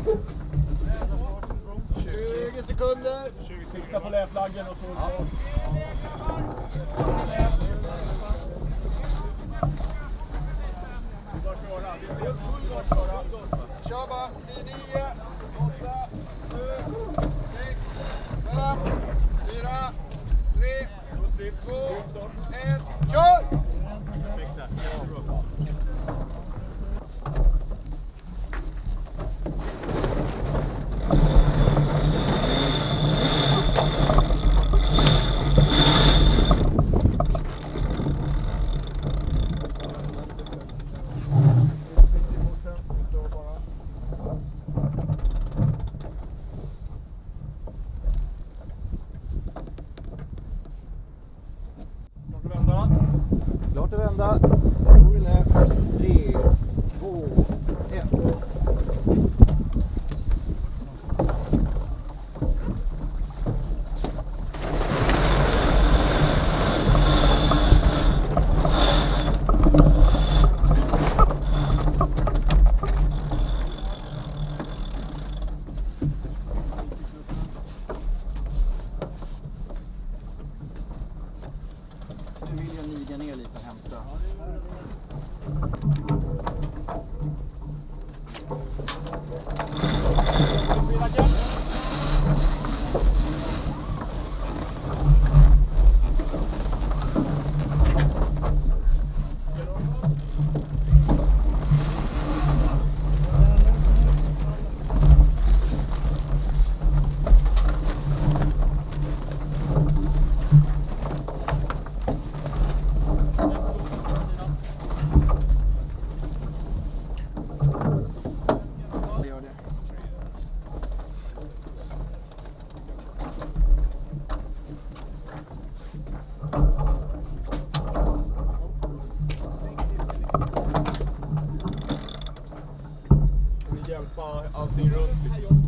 20 sekunder. Sikta på läflaggen och full fart. Kör bara. 10, 9, 8, 7, 6, 5, 4, 3, 2, 1. Kör! Perfekt, jättebra. Klart att vända. Då är det 3, 2, 1. Nu vill jag niga ner lite och hämta. Hjälpa allting runt liksom.